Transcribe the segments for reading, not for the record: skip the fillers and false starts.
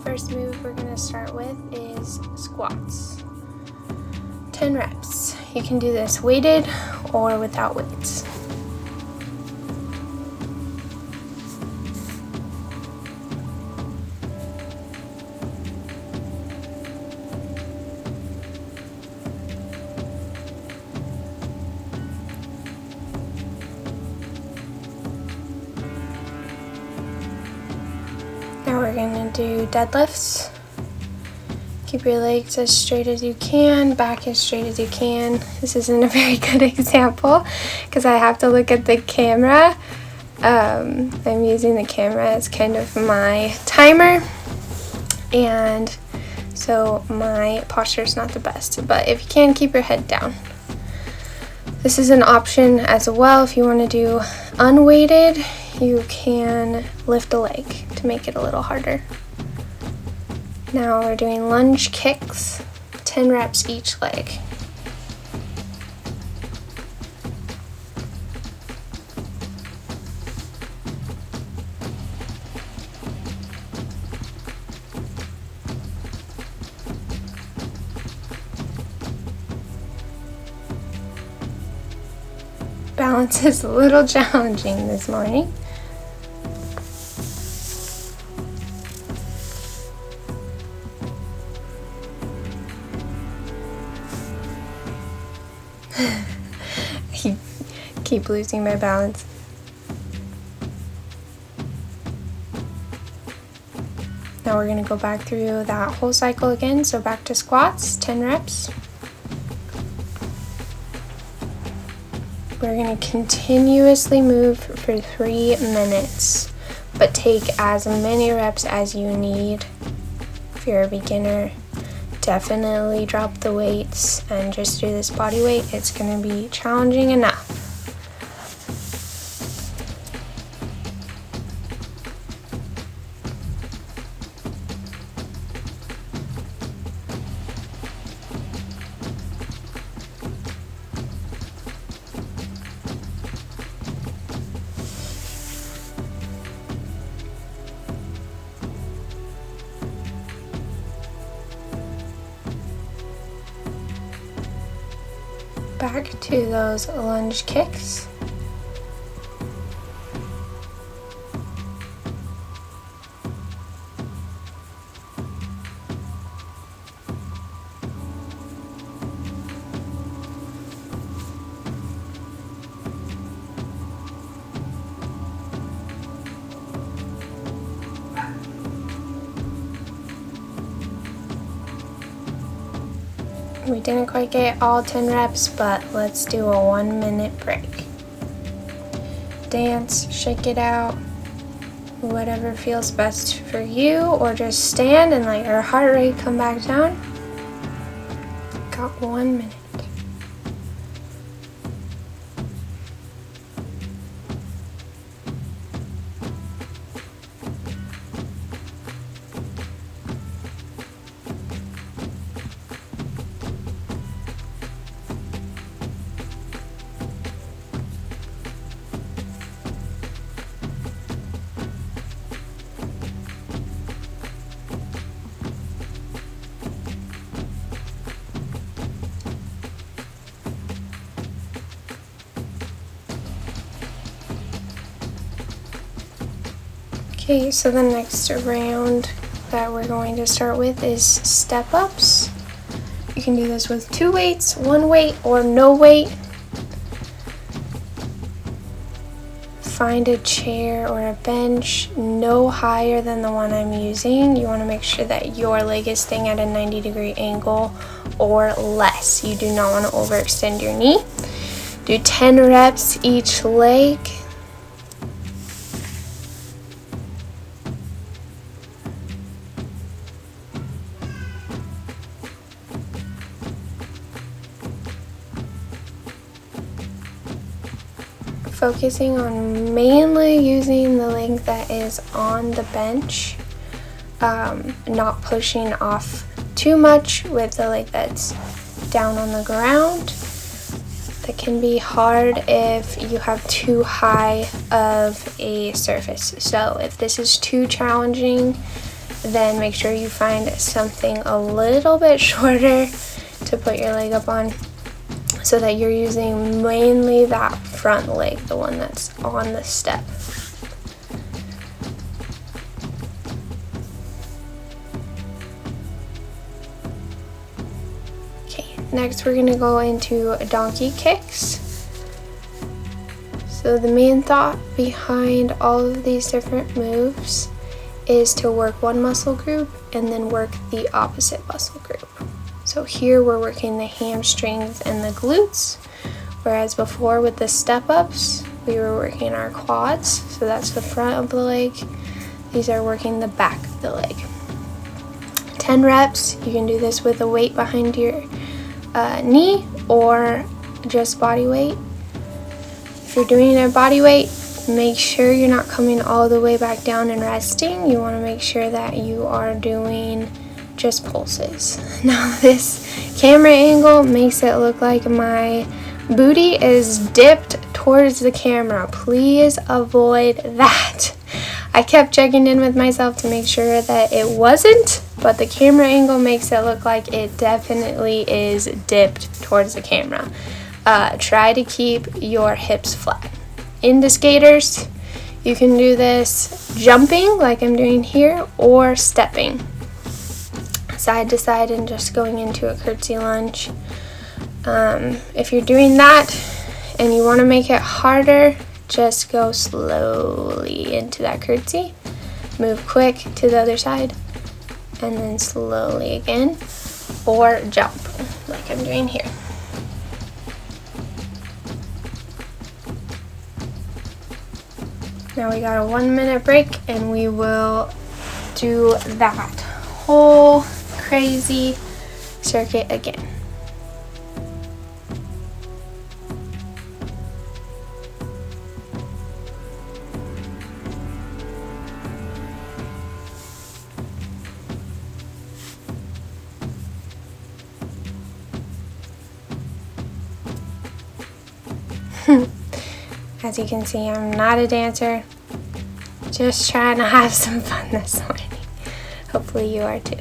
first move we're going to start with is squats. 10 reps. You can do this weighted or without weights. Now we're going to do deadlifts. Keep your legs as straight as you can, back as straight as you can. This isn't a very good example because I have to look at the camera. I'm using the camera as kind of my timer, and so my posture is not the best, but if you can, keep your head down. This is an option as well. If you want to do unweighted, you can lift a leg to make it a little harder. Now we're doing lunge kicks, 10 reps each leg. Balance is a little challenging this morning. I keep losing my balance. Now we're going to go back through that whole cycle again. So back to squats, 10 reps. We're going to continuously move for 3 minutes, but take as many reps as you need. If you're a beginner, definitely drop the weights and just do this body weight. It's going to be challenging enough. Back to those lunge kicks. We didn't quite get all 10 reps, but let's do a 1-minute break. Dance, shake it out, whatever feels best for you, or just stand and let your heart rate come back down. Got 1 minute. Okay, so the next round that we're going to start with is step ups. You can do this with 2 weights, 1 weight, or no weight. Find a chair or a bench no higher than the one I'm using. You want to make sure that your leg is staying at a 90-degree angle or less. You do not want to overextend your knee. Do 10 reps each leg. Focusing on mainly using the leg that is on the bench, not pushing off too much with the leg that's down on the ground. That can be hard if you have too high of a surface. So if this is too challenging, then make sure you find something a little bit shorter to put your leg up on, so that you're using mainly that front leg, the one that's on the step. Okay, next we're gonna go into donkey kicks. So the main thought behind all of these different moves is to work one muscle group and then work the opposite muscle group. So here we're working the hamstrings and the glutes, whereas before with the step-ups, we were working our quads, so that's the front of the leg. These are working the back of the leg. 10 reps, you can do this with a weight behind your knee or just body weight. If you're doing a body weight, make sure you're not coming all the way back down and resting. You want to make sure that you are doing just pulses. Now this camera angle makes it look like my booty is dipped towards the camera. Please avoid that. I kept checking in with myself to make sure that it wasn't, but the camera angle makes it look like it definitely is dipped towards the camera. Try to keep your hips flat. Into skaters, you can do this jumping like I'm doing here, or stepping side to side and just going into a curtsy lunge. If you're doing that and you want to make it harder, just go slowly into that curtsy, move quick to the other side, and then slowly again, or jump like I'm doing here. Now we got a 1 minute break and we will do that whole crazy circuit again. As you can see, I'm not a dancer, just trying to have some fun this morning. Hopefully you are too.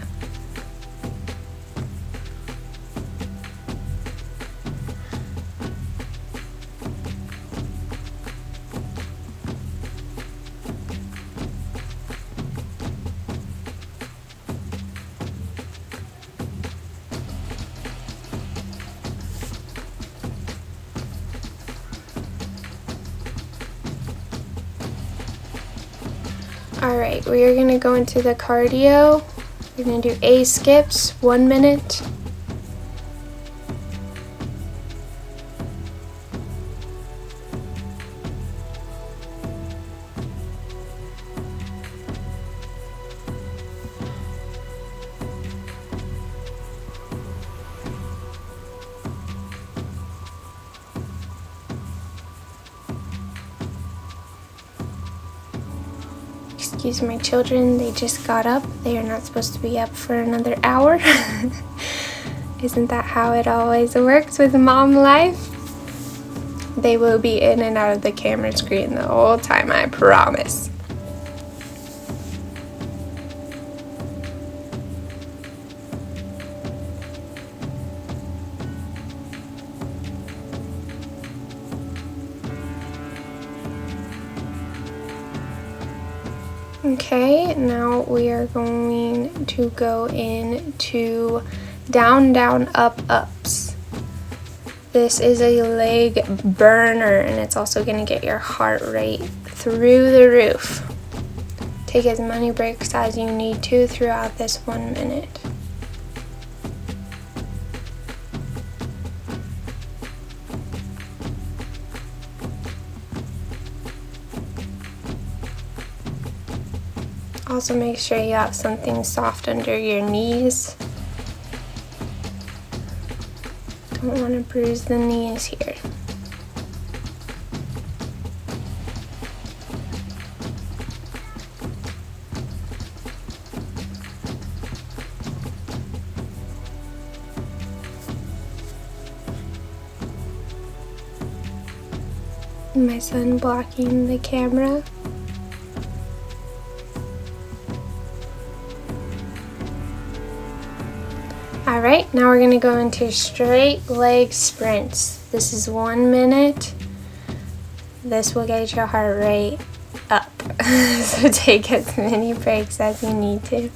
Alright, we are going to go into the cardio. We're going to do A skips, 1 minute. Excuse my children, they just got up. They are not supposed to be up for another hour. Isn't that how it always works with mom life? They will be in and out of the camera screen the whole time, I promise. Okay, now we are going to go into down, down, up, ups. This is a leg burner, and it's also going to get your heart rate through the roof. Take as many breaks as you need to throughout this 1 minute. Also make sure you have something soft under your knees. Don't want to bruise the knees here. My son blocking the camera. Alright, now we're going to go into straight leg sprints. This is 1 minute. This will get your heart rate up. So take as many breaks as you need to.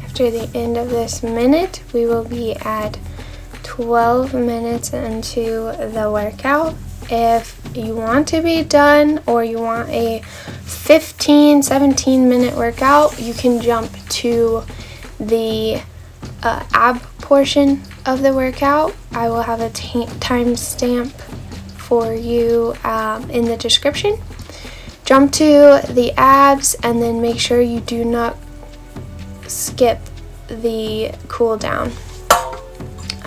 After the end of this minute, we will be at 12 minutes into the workout. If you want to be done or you want a 15-17 minute workout, you can jump to the ab portion of the workout. I will have a timestamp for you in the description. Jump to the abs and then make sure you do not skip the cool down.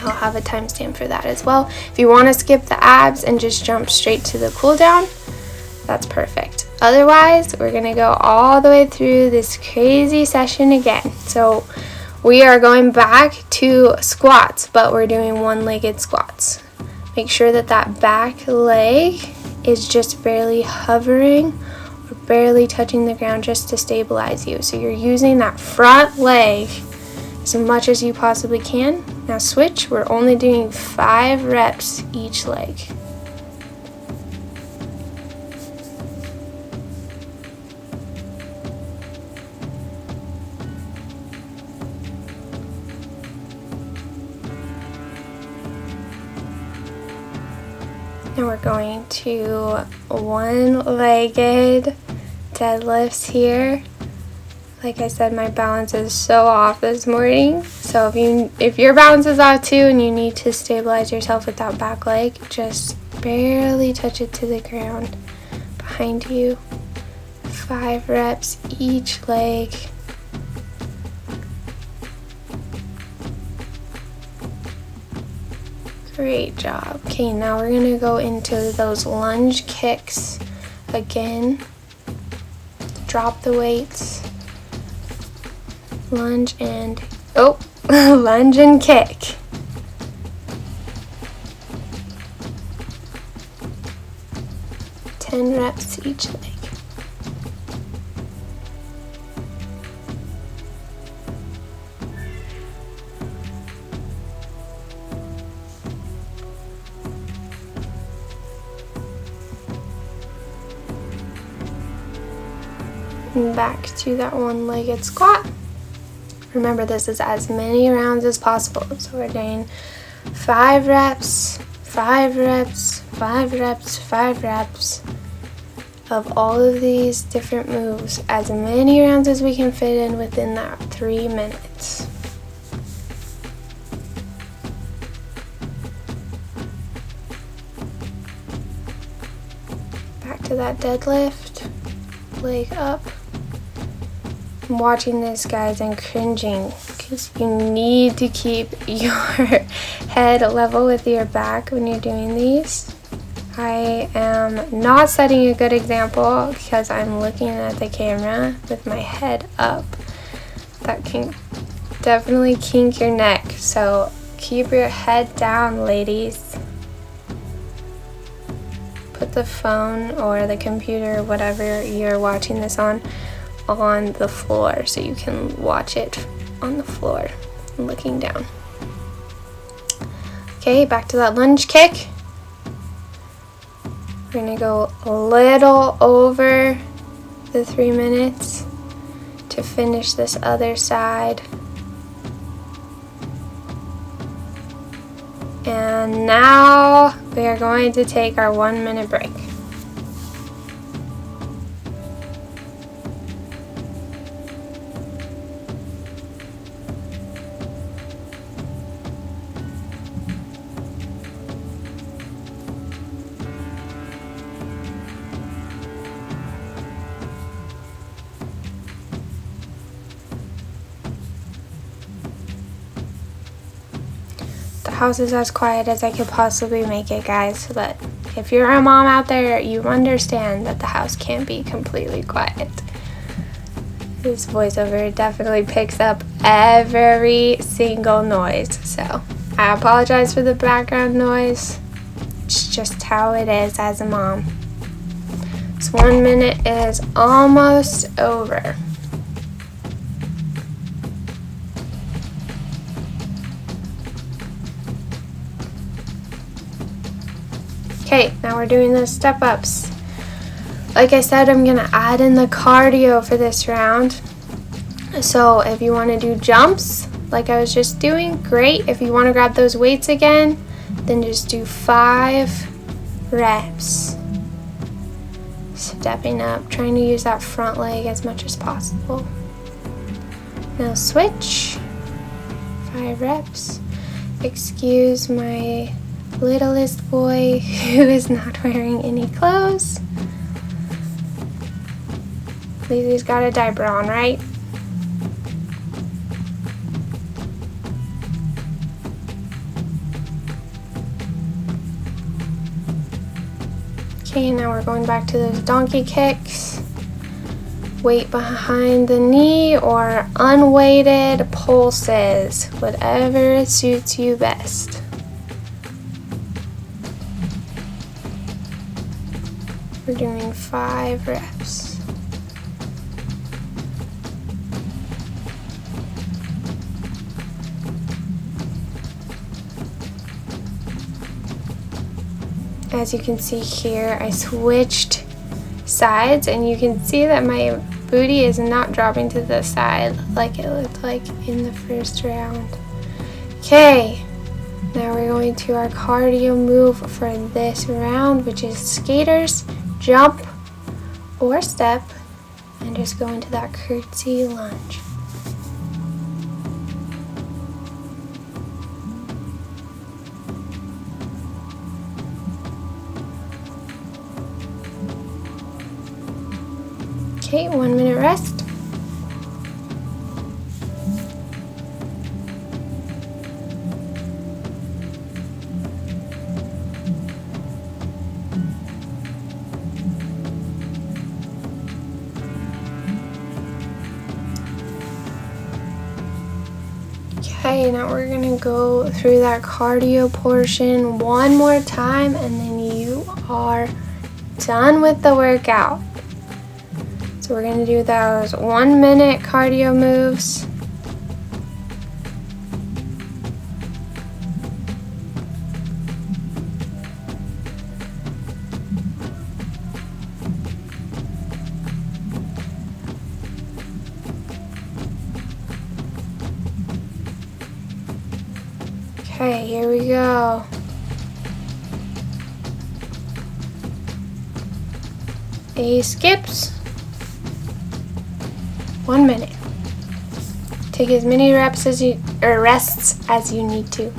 I'll have a timestamp for that as well. If you want to skip the abs and just jump straight to the cool down, that's perfect. Otherwise, we're going to go all the way through this crazy session again. So we are going back to squats, but we're doing one-legged squats. Make sure that that back leg is just barely hovering or barely touching the ground just to stabilize you. So you're using that front leg as much as you possibly can. Now switch, we're only doing 5 reps each leg. Now we're going to one-legged deadlifts here. Like I said, my balance is so off this morning. So if your balance is off too and you need to stabilize yourself with that back leg, just barely touch it to the ground behind you. 5 reps each leg. Great job. Okay, now we're going to go into those lunge kicks again. Drop the weights. Lunge and, lunge and kick. Ten reps each leg. And back to that one-legged squat. Remember, this is as many rounds as possible. So we're doing 5 reps, 5 reps, 5 reps, 5 reps of all of these different moves. As many rounds as we can fit in within that 3 minutes. Back to that deadlift, leg up. I'm watching this, guys, and cringing because you need to keep your head level with your back when you're doing these. I am not setting a good example because I'm looking at the camera with my head up. That can definitely kink your neck, so keep your head down, ladies. Put the phone or the computer or whatever you're watching this on the floor so you can watch it on the floor looking down. Okay, back to that lunge kick. We're gonna go a little over the 3 minutes to finish this other side. And now we are going to take our 1 minute break. House is as quiet as I could possibly make it, guys, but if you're a mom out there, you understand that the house can't be completely quiet. This voiceover definitely picks up every single noise, so I apologize for the background noise. It's just how it is as a mom. So 1 minute is almost over. Okay, now we're doing the step ups. Like I said, I'm gonna add in the cardio for this round. So if you want to do jumps, like I was just doing, great. If you want to grab those weights again, then just do 5 reps. Stepping up, trying to use that front leg as much as possible. Now switch, 5 reps. Excuse my littlest boy who is not wearing any clothes. Lizzie's got a diaper on, right? Okay, now we're going back to those donkey kicks. Weight behind the knee or unweighted pulses, whatever suits you best. We're doing 5 reps. As you can see here, I switched sides and you can see that my booty is not dropping to the side like it looked like in the first round. Okay, now we're going to our cardio move for this round, which is skaters, jump or step, and just go into that curtsy lunge. Okay, 1 minute rest. Okay, now we're gonna go through that cardio portion one more time and then you are done with the workout. So we're gonna do those 1 minute cardio moves. Okay, here we go. A skips. 1 minute. Take as many reps as you rests as you need to.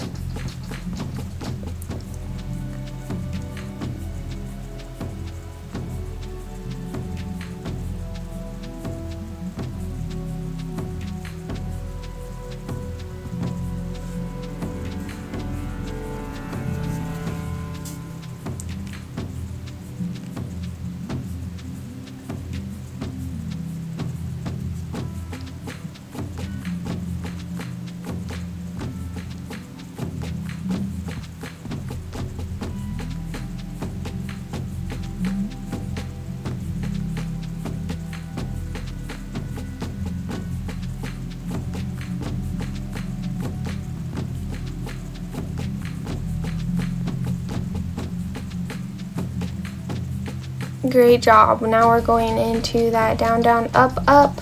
Great job. Now we're going into that down, down, up, up.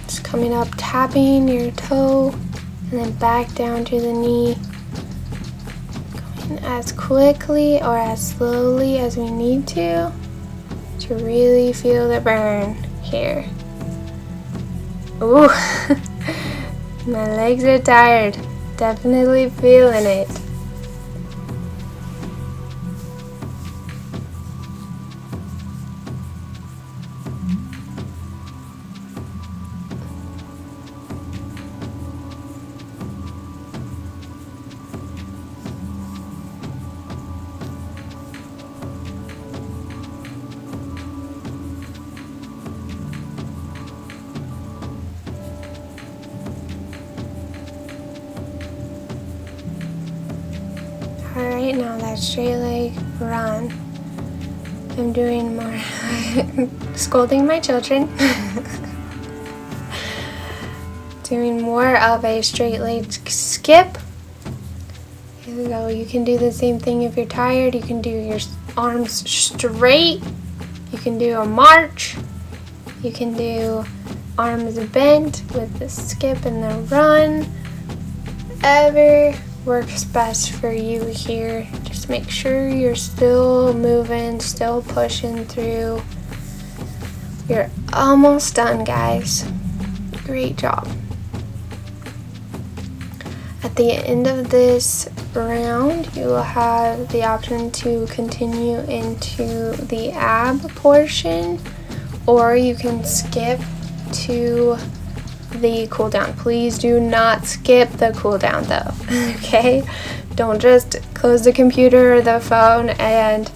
Just coming up, tapping your toe, and then back down to the knee. Going as quickly or as slowly as we need to really feel the burn here. Ooh, my legs are tired. Definitely feeling it. Alright, now that straight leg run. I'm doing more scolding my children. Doing more of a straight leg skip. Here we go. You can do the same thing if you're tired. You can do your arms straight. You can do a march. You can do arms bent with the skip and the run. Whatever works best for you here. Just make sure you're still moving, still pushing through. You're almost done, guys. Great job. At the end of this round, you will have the option to continue into the ab portion, or you can skip to the cool down. Please do not skip the cool down though. Okay, don't just close the computer or the phone and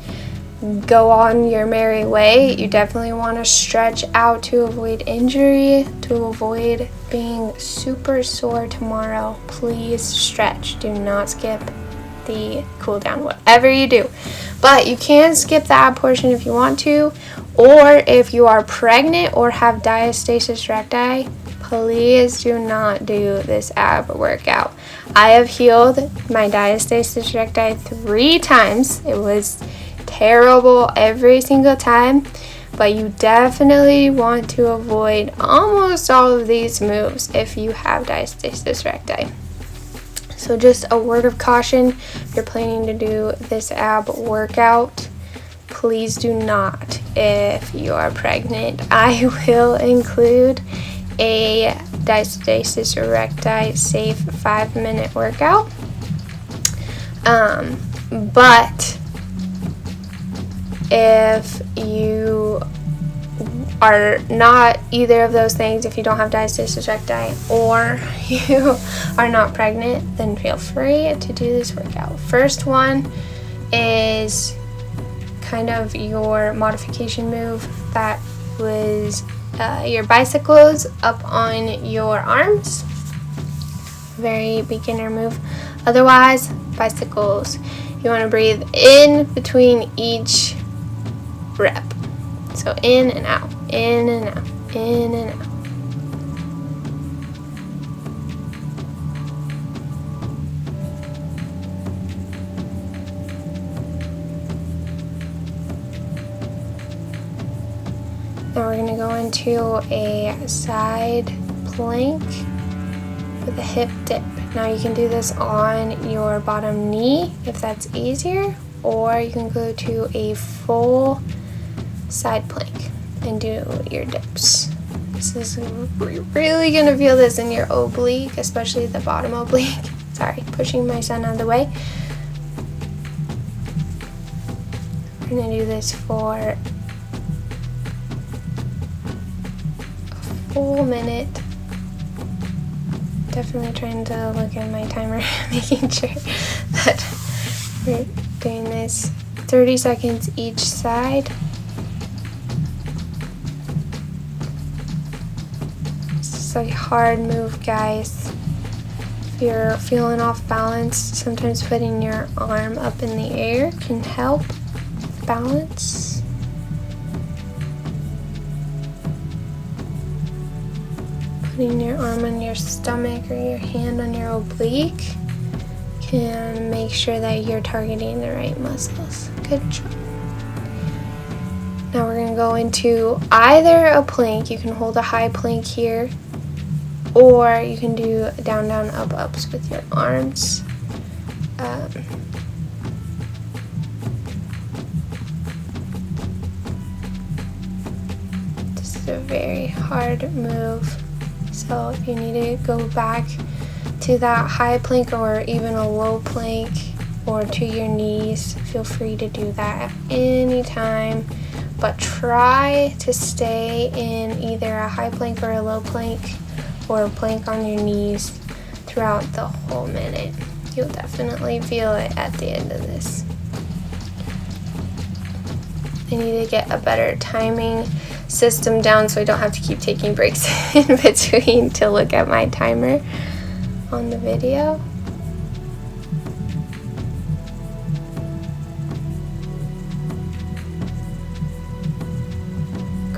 go on your merry way. You definitely want to stretch out to avoid injury, to avoid being super sore tomorrow. Please stretch. Do not skip the cool down, whatever you do. But you can skip the ab portion if you want to, or if you are pregnant or have diastasis recti, please do not do this ab workout. I have healed my diastasis recti 3 times. It was terrible every single time, but you definitely want to avoid almost all of these moves if you have diastasis recti. So just a word of caution, if you're planning to do this ab workout, please do not if you are pregnant. I will include a diastasis recti safe 5-minute workout, but if you are not either of those things, if you don't have diastasis recti or you are not pregnant, then feel free to do this workout. First one is kind of your modification move. That was your bicycles up on your arms. Very beginner move. Otherwise, bicycles. You want to breathe in between each rep. So in and out, in and out, in and out. Now we're going to go into a side plank with a hip dip. Now you can do this on your bottom knee if that's easier, or you can go to a full side plank and do your dips. This is really going to feel this in your oblique, especially the bottom oblique. Sorry, pushing my son out of the way. We're going to do this for a full minute. Definitely trying to look at my timer, making sure that we're doing this 30 seconds each side. This is a hard move, guys. If you're feeling off balance, sometimes putting your arm up in the air can help balance. Putting your arm on your stomach or your hand on your oblique can make sure that you're targeting the right muscles. Good job. Now we're going to go into either a plank. You can hold a high plank here, or you can do down, down, up, ups with your arms. This is a very hard move. So if you need to go back to that high plank or even a low plank or to your knees, feel free to do that anytime. But try to stay in either a high plank or a low plank or a plank on your knees throughout the whole minute. You'll definitely feel it at the end of this. I need to get a better timing system down so I don't have to keep taking breaks in between to look at my timer on the video.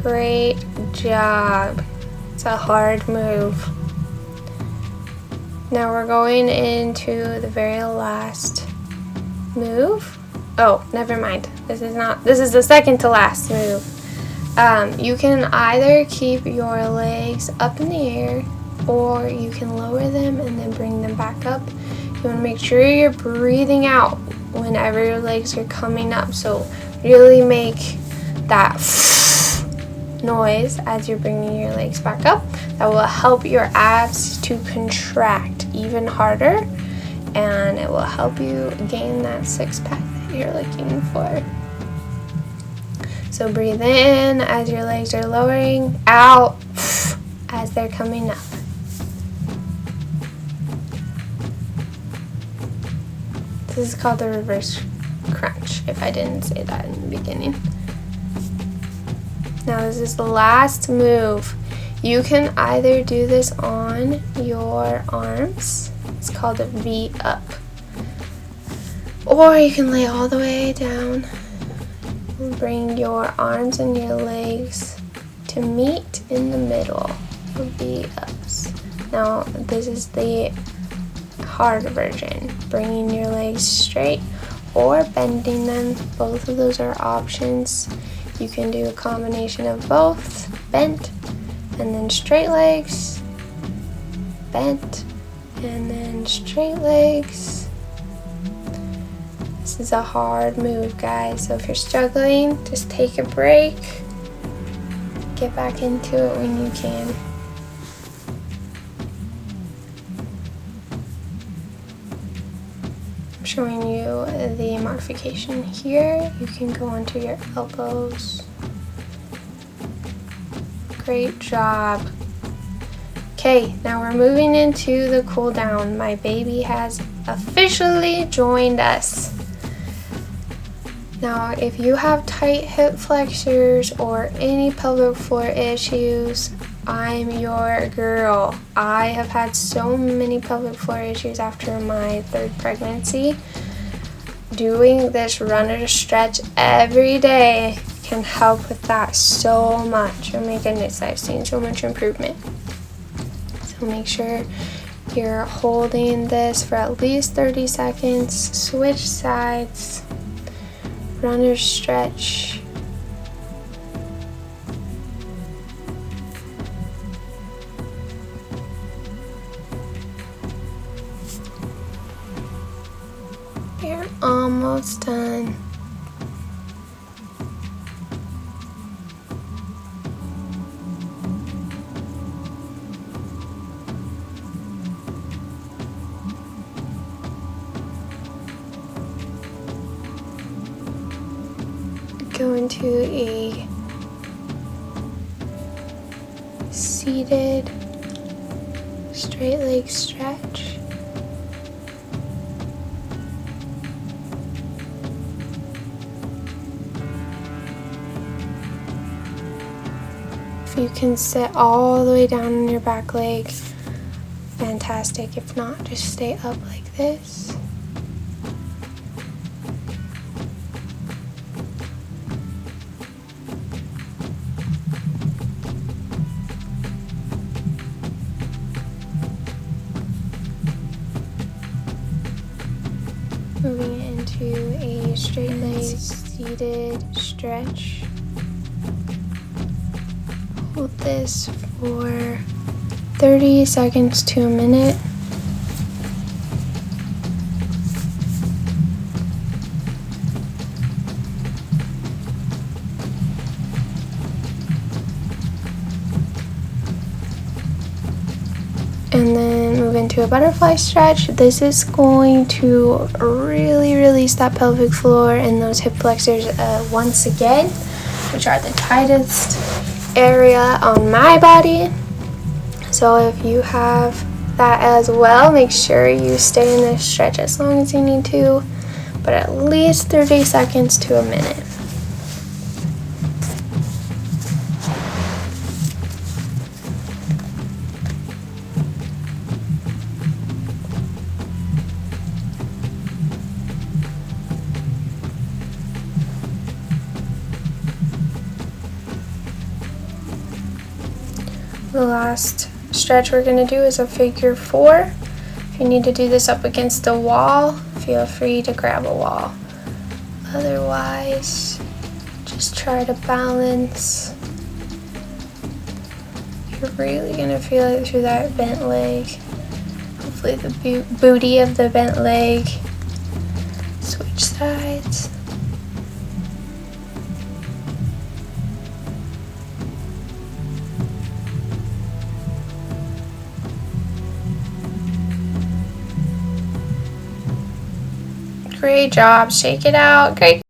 Great job. It's a hard move. Now we're going into the very last move. Oh, never mind. This is the second to last move. You can either keep your legs up in the air, or you can lower them and then bring them back up. You want to make sure you're breathing out whenever your legs are coming up. So really make that noise as you're bringing your legs back up. That will help your abs to contract even harder, and it will help you gain that six-pack that you're looking for. So breathe in as your legs are lowering, out as they're coming up. This is called the reverse crunch, if I didn't say that in the beginning. Now this is the last move. You can either do this on your arms, it's called a V up, or you can lay all the way down and bring your arms and your legs to meet in the middle of V ups. Now this is the hard version, bringing your legs straight or bending them. Both of those are options. You can do a combination of both, bent and then straight legs, bent and then straight legs. This is a hard move, guys, so if you're struggling, just take a break, get back into it when you can. Showing you the modification here. You can go onto your elbows. Great job. Okay, now we're moving into the cool down. My baby has officially joined us. Now, if you have tight hip flexors or any pelvic floor issues, I'm your girl. I have had so many pelvic floor issues after my third pregnancy. Doing this runner stretch every day can help with that so much. Oh my goodness, I've seen so much improvement. So make sure you're holding this for at least 30 seconds. Switch sides. Runner stretch. You're almost done. Go into a seated straight leg stretch. If you can sit all the way down on your back leg, fantastic. If not, just stay up like this. Moving into a straight leg seated stretch. Hold this for 30 seconds to a minute. And then move into a butterfly stretch. This is going to really release that pelvic floor and those hip flexors once again, which are the tightest area on my body. So if you have that as well, make sure you stay in this stretch as long as you need to, but at least 30 seconds to a minute. The last stretch we're going to do is a figure 4. If you need to do this up against the wall, feel free to grab a wall. Otherwise, just try to balance. You're really going to feel it through that bent leg. Hopefully the booty of the bent leg. Switch sides. Great job. Shake it out. Great.